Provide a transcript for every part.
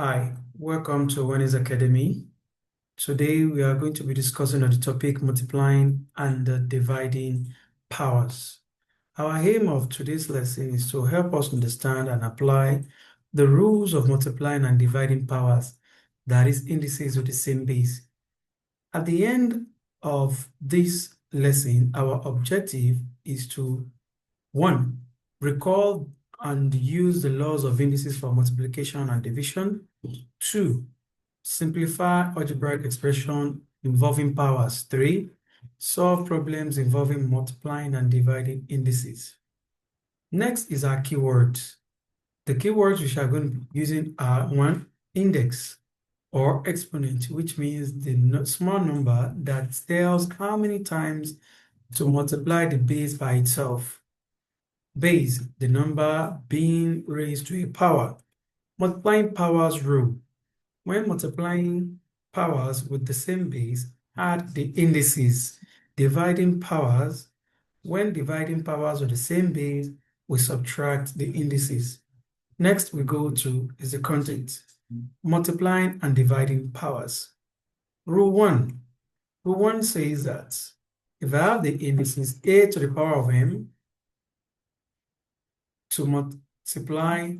Hi, welcome to Wanies Academy. Today we are going to be discussing on the topic multiplying and dividing powers. Our aim of today's lesson is to help us understand and apply the rules of multiplying and dividing powers, that is, indices with the same base. At the end of this lesson, our objective is to 1. Recall and use the laws of indices for multiplication and division. 2. Simplify algebraic expression involving powers. 3. Solve problems involving multiplying and dividing indices. Next is our keywords. The keywords which are going to be using are 1. Index or exponent, which means the small number that tells how many times to multiply the base by itself. Base, the number being raised to a power. Multiplying powers rule. When multiplying powers with the same base, add the indices. Dividing powers, when dividing powers with the same base, we subtract the indices. Next we go to is the content. Multiplying and dividing powers. Rule 1. Rule 1 says that if I have the indices a to the power of m to multiply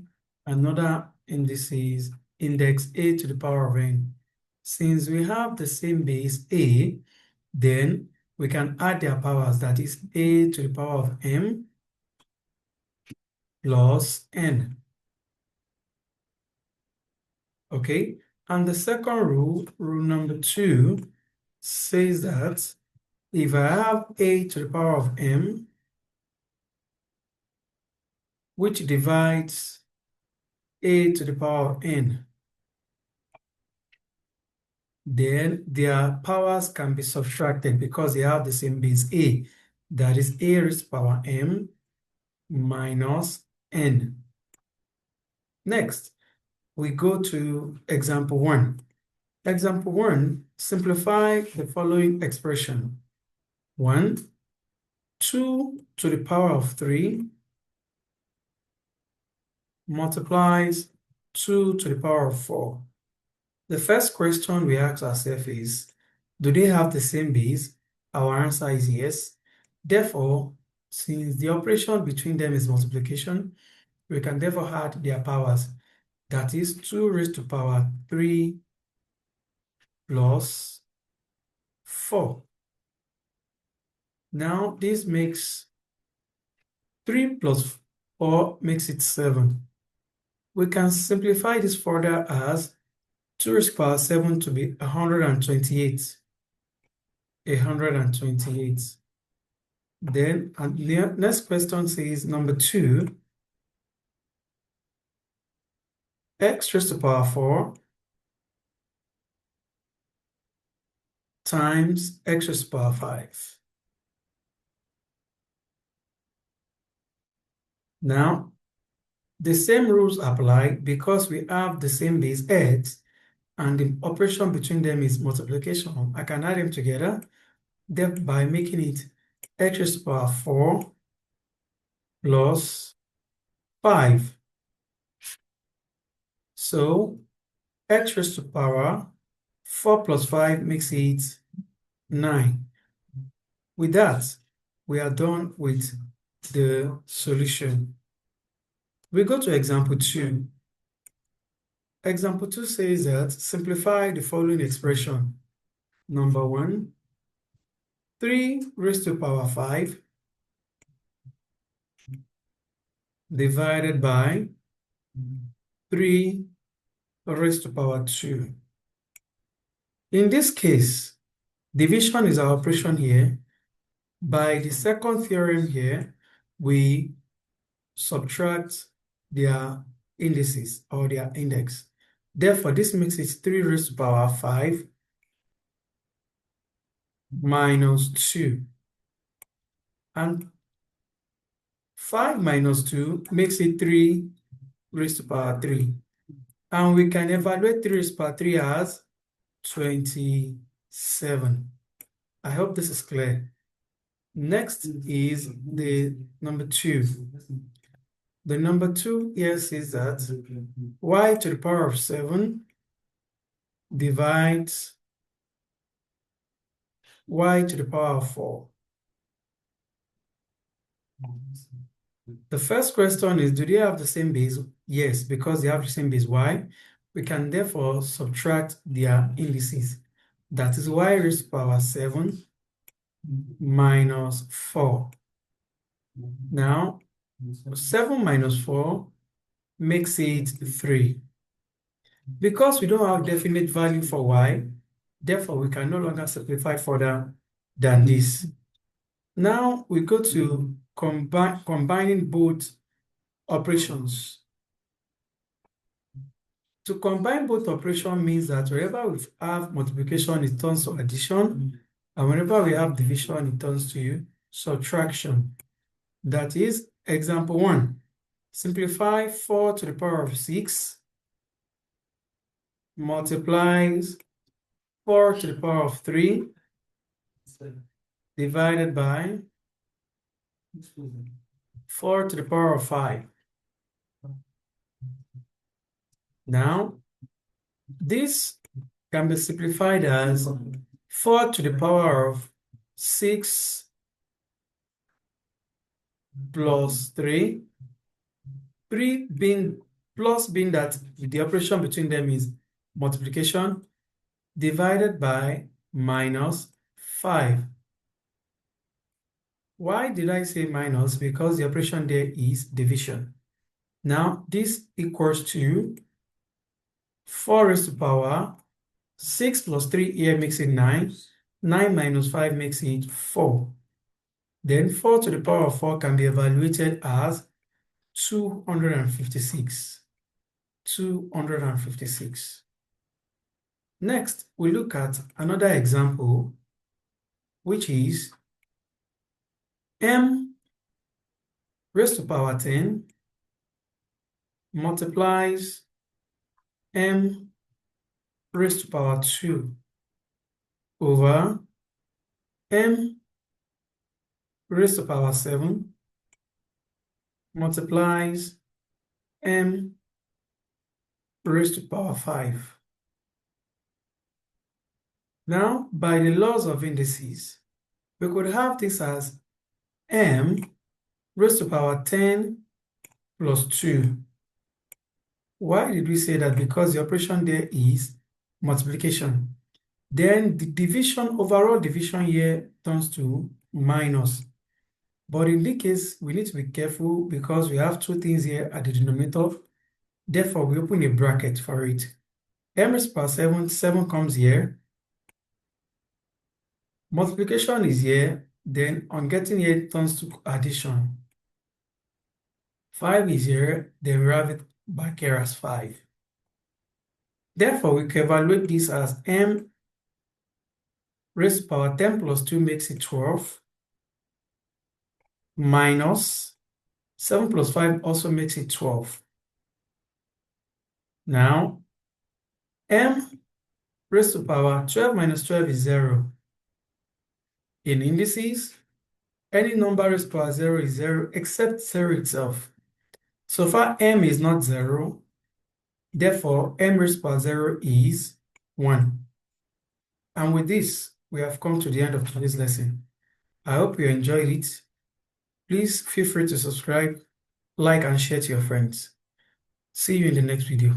another indices, index a to the power of n. Since we have the same base a, then we can add their powers, that is a to the power of m plus n. Okay, and the second rule, rule number 2, says that if I have a to the power of m, which divides a to the power of n, then their powers can be subtracted because they have the same base a, that is a raised to the power m minus n. Next, we go to example 1. Example 1, simplify the following expression. 1, 2 to the power of 3 multiplies 2 to the power of 4. The first question we ask ourselves is, do they have the same base? Our answer is yes. Therefore, since the operation between them is multiplication, we can therefore add their powers. That is 2 raised to power 3 plus 4. Now, this makes 3 plus 4 makes it 7. We can simplify this further as 2 raised to power 7 to be 128. 128. Then, and the next question says number 2, x raised to power 4 times x raised to power 5. Now, the same rules apply because we have the same base x and the operation between them is multiplication. I can add them together thereby making it x raised to power 4 plus 5. So x raised to power 4 plus 5 makes it 9. With that, we are done with the solution. We go to example 2. Example 2 says that simplify the following expression. Number 1, 3 raised to power 5 divided by 3 raised to power 2. In this case, division is our operation here. By the second theorem here, we subtract their indices or their index. Therefore, this makes it 3 raised to power 5 minus 2. And 5 minus 2 makes it 3 raised to power 3. And we can evaluate 3 raised to power 3 as 27. I hope this is clear. Next is the number 2. The number 2 here says that y to the power of 7 divides y to the power of 4. The first question is, do they have the same base? Yes, because they have the same base y. We can therefore subtract their indices. That is y raised to the power 7 minus 4. Now, 7 minus 4 makes it 3. Because we don't have definite value for y, therefore we can no longer simplify further than this. Now we go to combining both operations. To combine both operations means that wherever we have multiplication, it turns to addition, and whenever we have division, it turns to subtraction. That is example 1. Simplify 4 to the power of 6 multiplies 4 to the power of 3 divided by 4 to the power of 5. Now, this can be simplified as 4 to the power of 6 plus 3. 3 being plus being that the operation between them is multiplication divided by minus 5. Why did I say minus? Because the operation there is division. Now, this equals to 4 raised to the power 6 plus 3 here makes it 9. 9 minus 5 makes it 4. Then 4 to the power of 4 can be evaluated as 256. 256. Next, we look at another example, which is m raised to the power 10 multiplies m raised to the power 2 over m raised to the power 7 multiplies m raised to the power 5. Now, by the laws of indices, we could have this as m raised to the power 10 plus 2. Why did we say that? Because the operation there is multiplication. Then the division, overall division here turns to minus. But in this case, we need to be careful because we have two things here at the denominator. Therefore, we open a bracket for it. M raised to the power 7, 7 comes here. Multiplication is here. Then on getting here, it turns to addition. 5 is here. Then we have it back here as 5. Therefore, we can evaluate this as m raised to the power 10 plus 2 makes it 12 minus 7 plus 5 also makes it 12. Now, m raised to the power 12 minus 12 is 0. In indices, any number raised to the power 0 is 0 except 0 itself. So far, m is not 0. Therefore, m raised to the power 0 is 1. And with this, we have come to the end of today's lesson. I hope you enjoyed it. Please feel free to subscribe, like, and share to your friends. See you in the next video.